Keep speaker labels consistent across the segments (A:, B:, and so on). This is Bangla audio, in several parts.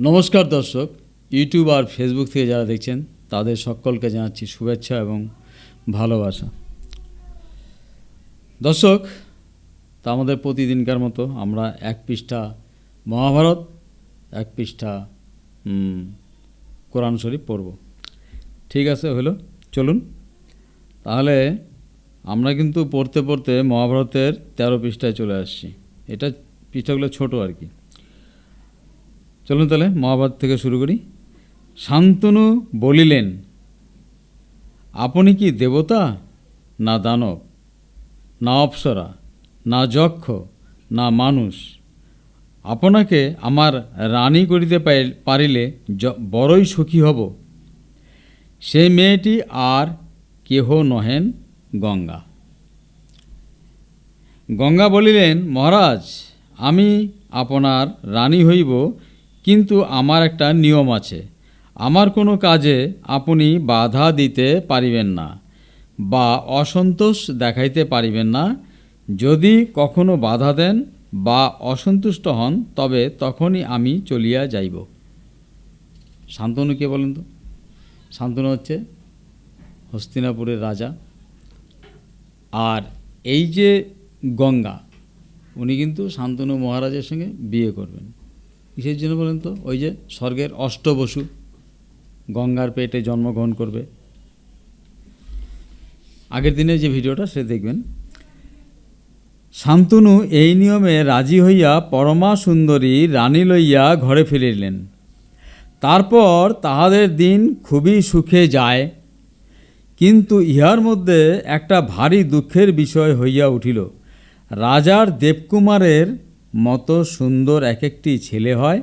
A: নমস্কার দর্শক, ইউটিউব আর ফেসবুক থেকে যারা দেখছেন তাদের সকলকে জানাচ্ছি শুভেচ্ছা এবং ভালোবাসা। দর্শক, তা আমাদের প্রতিদিনকার মতো আমরা এক পৃষ্ঠা মহাভারত, এক পৃষ্ঠা কোরআন শরীফ পড়ব। ঠিক আছে, হলো, চলুন। তাহলে আমরা কিন্তু পড়তে পড়তে মহাভারতের 13 পৃষ্ঠায় চলে আসছি। এটা পৃষ্ঠাগুলো ছোট আর কি। চলুন তাহলে মহাভারত থেকে শুরু করি। শান্তনু বলিলেন, আপনি কি দেবতা, না দানব, না অপ্সরা, না যক্ষ, না মানুষ? আপনাকে আমার রানী করিতে পারিলে বড়ই সুখী হব। সেই মেয়েটি আর কেহ নহেন, গঙ্গা। গঙ্গা বলিলেন, মহারাজ, আমি আপনার রানী হইব, কিন্তু আমার একটা নিয়ম আছে। আমার কোনো কাজে আপনি বাধা দিতে পারিবেন না বা অসন্তোষ দেখাইতে পারিবেন না। যদি কখনো বাধা দেন বা অসন্তুষ্ট হন, তবে তখনই আমি চলিয়া যাইব। শান্তনু কে বলেন তো? শান্তনু হচ্ছে হস্তিনাপুরের রাজা। আর এই যে গঙ্গা, উনি কিন্তু শান্তনু মহারাজের সঙ্গে বিয়ে করবেন। কিসের জন্য বলেন তো? ওই যে স্বর্গের অষ্টবসু গঙ্গার পেটে জন্মগ্রহণ করবে। আগের দিনে যে ভিডিওটা সে দেখবেন। শান্তনু এই নিয়মে রাজি হইয়া পরমা সুন্দরী রানী লইয়া ঘরে ফিরিলেন। তারপর তাহাদের দিন খুবই সুখে যায়। কিন্তু ইহার মধ্যে একটা ভারী দুঃখের বিষয় হইয়া উঠিল। রাজার দেবকুমারের মতো সুন্দর এক একটি ছেলে হয়,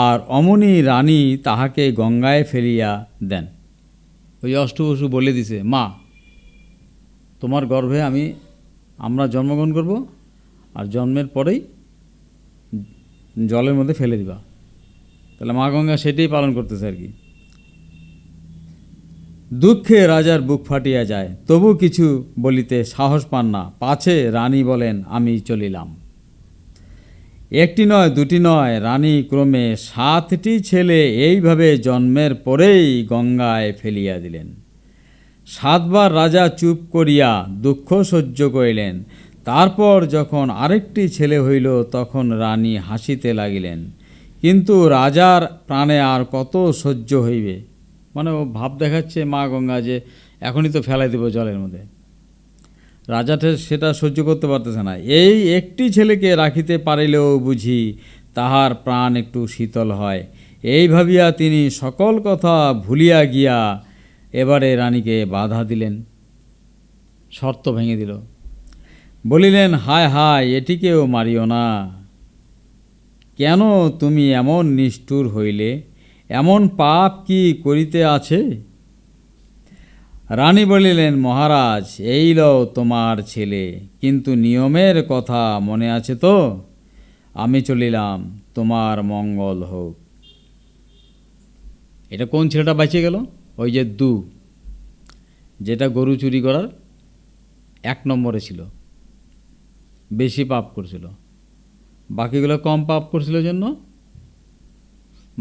A: আর অমনি রানী তাহাকে গঙ্গায় ফেলিয়া দেন। ওই অষ্টবসু বলে দিছে, মা, তোমার গর্ভে আমরা জন্মগ্রহণ করব, আর জন্মের পরেই জলের মধ্যে ফেলে দিবা। তাহলে মা গঙ্গা সেটাই পালন করতেছে আর কি। দুঃখে রাজার বুক ফাটিয়া যায়, তবু কিছু বলিতে সাহস পান না। পাছে রানী বলেন, আমি চলিলাম। একটি নয়, দুটি নয়, রানী ক্রমে 7টি ছেলে এইভাবে জন্মের পরেই গঙ্গায় ফেলিয়া দিলেন। 7 বার রাজা চুপ করিয়া দুঃখ সহ্য করিলেন। তারপর যখন আরেকটি ছেলে হইল, তখন রানী হাসিতে লাগিলেন। কিন্তু রাজার প্রাণে আর কত সহ্য হইবে? মানে ও ভাব দেখাচ্ছে মা গঙ্গা যে এখনই তো ফেলাই দেব জলের মধ্যে। রাজাটা সেটা সহ্য করতে পারতেছে না। এই একটি ছেলেকে রাখিতে পারিলেও বুঝি তাহার প্রাণ একটু শীতল হয়। এই ভাবিয়া তিনি সকল কথা ভুলিয়া গিয়া এবারে রানীকে বাধা দিলেন, শর্ত ভেঙে দিল। বলিলেন, হায় হায়, এটিকেও মারিও না। কেন তুমি এমন নিষ্ঠুর হইলে? এমন পাপ কি করিতে আছে? রানী বলিলেন, মহারাজ, এই লও তোমার ছেলে, কিন্তু নিয়মের কথা মনে আছে তো? আমি চলিলাম, তোমার মঙ্গল হোক। এটা কোন ছেলেটা বেঁচে গেল? ওই যে যেটা গরু চুরি করার 1 নম্বরে ছিল, বেশি পাপ করছিল, বাকিগুলো কম পাপ করছিল জন্য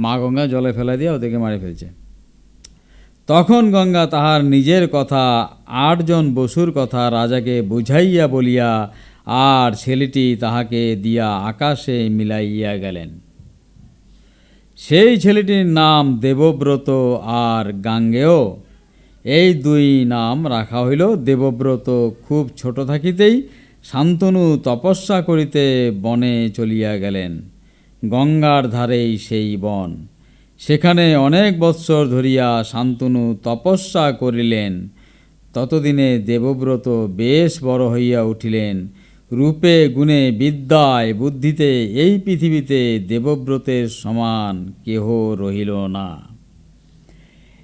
A: মা গঙ্গা জলে ফেলা দিয়ে ওদেরকে মারে ফেলছে। তখন গঙ্গা তাহার নিজের কথা, 8 জন বসুর কথা রাজাকে বুঝাইয়া বলিয়া, আর ছেলেটি তাহাকে দিয়া আকাশে মিলাইয়া গেলেন। সেই ছেলেটির নাম দেবব্রত আর গাঙ্গেয়। এই 2 নাম রাখা হইল। দেবব্রত খুব ছোট থাকিতেই শান্তনু তপস্যা করিতে বনে চলিয়া গেলেন। গঙ্গার ধারেই সেই বন। সেখানে অনেক বৎসর ধরিয়া শান্তনু তপস্যা করিলেন। ততদিনে দেবব্রত বেশ বড় হইয়া উঠিলেন। রূপে গুণে বিদ্যায় বুদ্ধিতে এই পৃথিবীতে দেবব্রতের সমান কেহ রহিল না।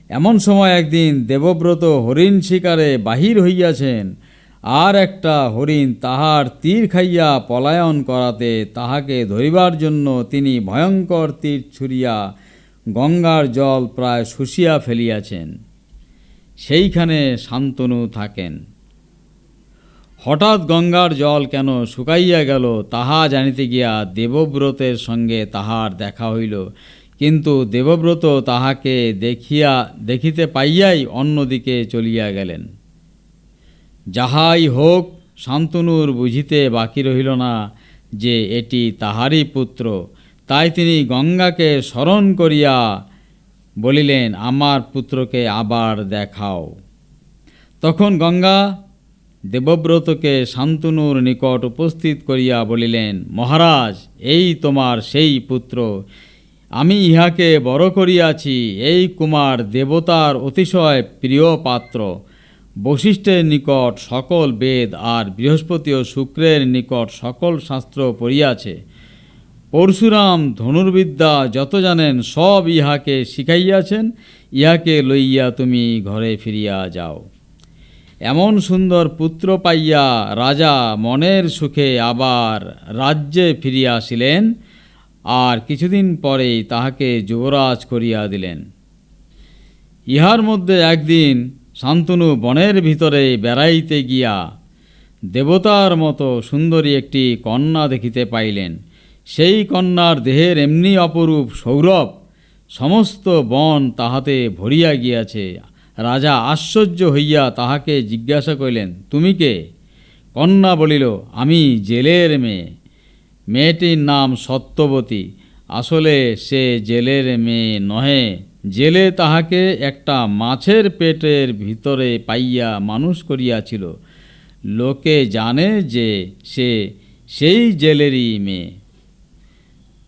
A: এমন সময় একদিন দেবব্রত হরিণ শিকারে বাহির হইয়াছেন, আর একটা হরিণ তাহার তীর খাইয়া পলায়ন করাতে তাহাকে ধরিবার জন্য তিনি ভয়ঙ্কর তীর ছুঁড়িয়া গঙ্গার জল প্রায় শুষিয়া ফেলিয়াছেন। সেইখানে শান্তনু থাকেন। হঠাৎ গঙ্গার জল কেন শুকাইয়া গেল, তাহা জানিতে গিয়া দেবব্রতের সঙ্গে তাহার দেখা হইল। কিন্তু দেবব্রত তাহাকে দেখিতে পাইয়াই অন্যদিকে চলিয়া গেলেন। যাহাই হোক, শান্তনুর বুঝিতে বাকি রহিল না যে এটি তাহারই পুত্র। তাই তিনি গঙ্গাকে স্মরণ করিয়া বলিলেন, আমার পুত্রকে আবার দেখাও। তখন গঙ্গা দেবব্রতকে শান্তনুর নিকট উপস্থিত করিয়া বলিলেন, মহারাজ, এই তোমার সেই পুত্র। আমি ইহাকে বড় করিয়াছি। এই কুমার দেবতার অতিশয় প্রিয় পাত্র। বশিষ্ঠের নিকট সকল বেদ আর বৃহস্পতি ও শুক্রের নিকট সকল শাস্ত্র পড়িয়াছে। পরশুরাম ধনুর্বিদ্যা যত জানেন সব ইহাকে শিখাইয়াছেন। ইহাকে লইয়া তুমি ঘরে ফিরিয়া যাও। এমন সুন্দর পুত্র পাইয়া রাজা মনের সুখে আবার রাজ্যে ফিরিয়া আসিলেন, আর কিছুদিন পরেই তাহাকে যুবরাজ করিয়া দিলেন। ইহার মধ্যে একদিন শান্তনু বনের ভিতরে বেড়াইতে গিয়া দেবতার মতো সুন্দরী একটি কন্যা দেখিতে পাইলেন। সেই কন্যার দেহের এমনি অপরূপ সৌরভ, সমস্ত বন তাহাতে ভরিয়া গিয়াছে। রাজা আশ্চর্য হইয়া তাহাকে জিজ্ঞাসা করিলেন, তুমি কে? কন্যা বলিল, আমি জেলের মেয়ে। মেয়েটির নাম সত্যবতী। আসলে সে জেলের মেয়ে নহে। জেলে তাহাকে একটা মাছের পেটের ভিতরে পাইয়া মানুষ করিয়াছিল। লোকে জানে যে সে সেই জেলেরই মেয়ে।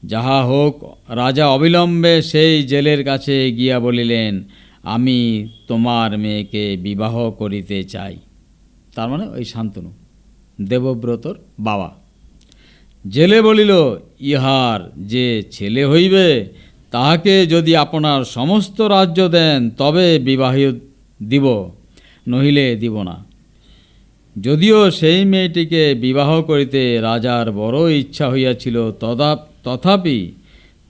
A: যাহা হোক, রাজা অবিলম্বে সেই জেলের কাছে গিয়া বলিলেন, আমি তোমার মেয়েকে বিবাহ করিতে চাই। তার মানে ওই শান্তনু, দেবব্রতর বাবা। জেলে বলিল, ইহার যে ছেলে হইবে তাহাকে যদি আপনার সমস্ত রাজ্য দেন তবে বিবাহ দিব, নহিলে দিব না। যদিও সেই মেয়েটিকে বিবাহ করিতে রাজার বড় ইচ্ছা হইয়াছিল, তথাপি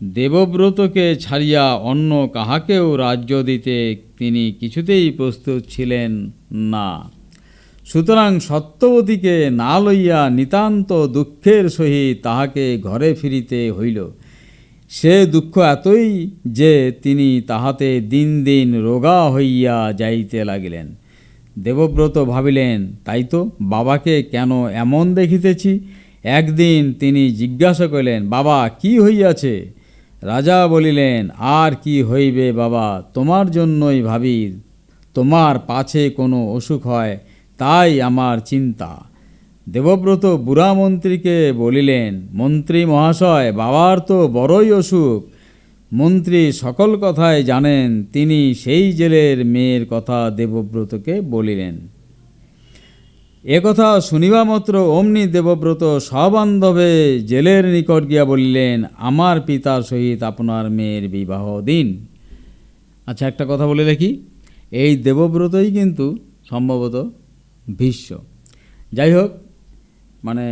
A: দেবব্রতকে ছাড়িয়া অন্য কাহাকেও রাজ্য দিতে তিনি কিছুতেই প্রস্তুত ছিলেন না। সুতরাং সত্যবতীকে না লইয়া নিতান্ত দুঃখের সহিত তাহাকে ঘরে ফিরিতে হইল। সে দুঃখ এতই যে তিনি তাহাতে দিন দিন রোগা হইয়া যাইতে লাগিলেন। দেবব্রত ভাবিলেন, তাই তো, বাবাকে কেন এমন দেখিতেছি। একদিন তিনি জিজ্ঞাসা করিলেন, বাবা, কি হইয়াছে? রাজা বলিলেন, আর কি হইবে বাবা, তোমার জন্যই ভাবি। তোমার পাছে কোনো অসুখ হয়, তাই আমার চিন্তা। দেবব্রত বুড়া মন্ত্রীকে বলিলেন, মন্ত্রী মহাশয়, বাবার তো বড়ই অসুখ। মন্ত্রী সকল কথাই জানেন। তিনি সেই জেলের মেয়ের কথা দেবব্রতকে বলিলেন। একথা শুনিবা মাত্র অমনি দেবব্রত সবান্ধবে জেলের নিকট গিয়া বলিলেন, আমার পিতার সহিত আপনার মেয়ের বিবাহ দিন। আচ্ছা, একটা কথা বলে রাখি, এই দেবব্রতই কিন্তু সম্ভবত ভীষ্ম। যাই হোক, মানে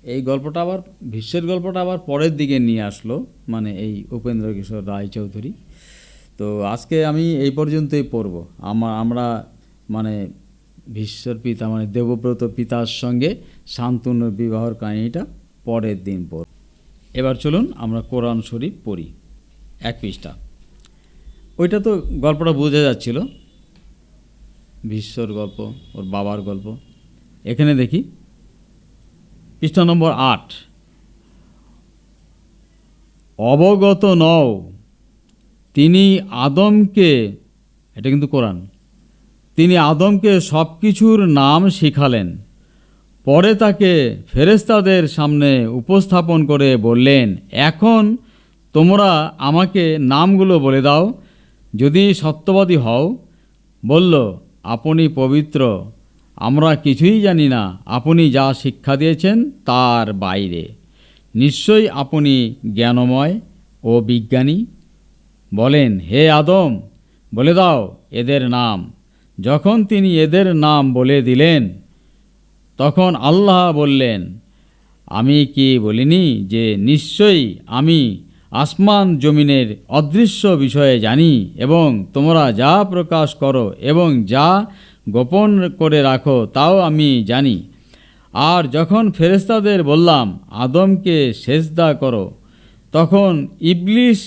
A: এই গল্পটা আবার, ভীষ্মের গল্পটা আবার পরের দিকে নিয়ে আসলো, মানে এই উপেন্দ্র কিশোর রায়চৌধুরী। তো আজকে আমি এই পর্যন্তই পড়ব। আমরা মানে ভীষ্মের পিতা মানে দেবব্রত পিতার সঙ্গে শান্তনুর বিবাহর কাহিনীটা পরের দিন পড়ব। এবার চলুন আমরা কোরআন শরীফ পড়ি। 1 পৃষ্ঠা। ওইটা তো গল্পটা বোঝা যাচ্ছিল, ভীষ্মর গল্প, ওর বাবার গল্প। এখানে দেখি পৃষ্ঠা নম্বর 8। অবগত নও, তিনি আদমকে, এটা কিন্তু কোরআন, তিনি আদমকে সব কিছুর নাম শিখালেন। পরে তাকে ফেরেশতাদের সামনে উপস্থাপন করে বললেন, এখন তোমরা আমাকে নামগুলো বলে দাও যদি সত্যবাদী হও। বলল, আপনি পবিত্র, আমরা কিছুই জানি না। আপনি যা শিক্ষা দিয়েছেন তার বাইরে। নিশ্চয়ই আপনি জ্ঞানময় ও বিজ্ঞানী। বলেন, হে আদম, বলে দাও এদের নাম। যখন তিনি এদের নাম বলে দিলেন, তখন আল্লাহ বললেন, আমি কি বলিনি যে নিশ্চয়ই আমি আসমান জমিনের অদৃশ্য বিষয়ে জানি, এবং তোমরা যা প্রকাশ করো এবং যা গোপন করে রাখো তাও আমি জানি। আর যখন ফেরেশতাদের বললাম আদমকে সেজদা করো, তখন ইবলিস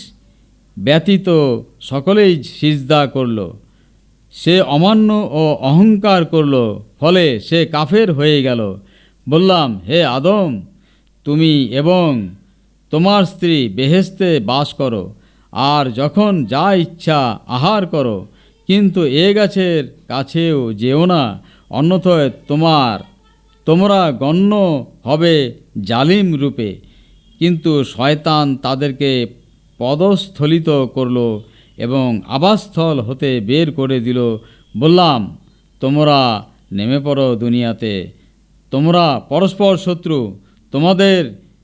A: ব্যতীত সকলেই সিজদা করল। সে অমান্য ও অহংকার করল, ফলে সে কাফের হয়ে গেল। বললাম, হে আদম, তুমি এবং তোমার স্ত্রী বেহেশতে বাস করো, আর যখন যা ইচ্ছা আহার করো, কিন্তু এ গাছের কাছেও যেও না, অন্যথায় তোমরা গণ্য হবে জালিম রূপে। কিন্তু শয়তান তাদেরকে পদস্খলিত করল এবং আবাসস্থল হতে বের করে দিল। বললাম, তোমরা নেমে পড়ো দুনিয়াতে, তোমরা পরস্পর শত্রু, তোমাদের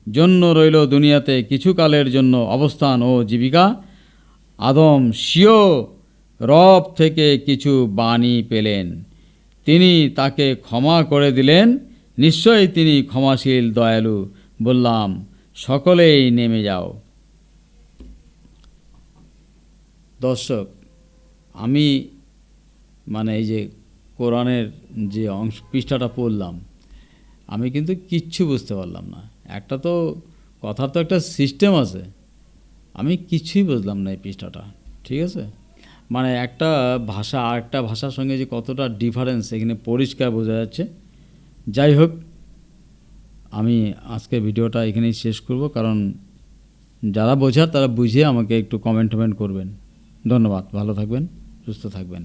A: জন্য রইল দুনিয়াতে কিছুকালের জন্য অবস্থান ও জীবিকা। আদম স্বীয় রব থেকে কিছু বাণী পেলেন, তিনি তাকে ক্ষমা করে দিলেন, নিশ্চয়ই তিনি ক্ষমাশীল দয়ালু। বললাম, সকলেই নেমে যাও। দর্শক, আমি এই যে কোরআনের যে পৃষ্ঠাটা পড়লাম, আমি কিন্তু কিচ্ছু বুঝতে পারলাম না। একটা তো কথার তো একটা সিস্টেম আছে, আমি কিছুই বুঝলাম না এই পৃষ্ঠাটা। ঠিক আছে, একটা ভাষা আর একটা ভাষার সঙ্গে যে কতটা ডিফারেন্স এখানে পরিষ্কার বোঝা যাচ্ছে। যাই হোক, আমি আজকে ভিডিওটা এখানেই শেষ করব, কারণ যারা বোঝার তারা বুঝে আমাকে একটু কমেন্ট করবেন। ধন্যবাদ, ভালো থাকবেন, সুস্থ থাকবেন।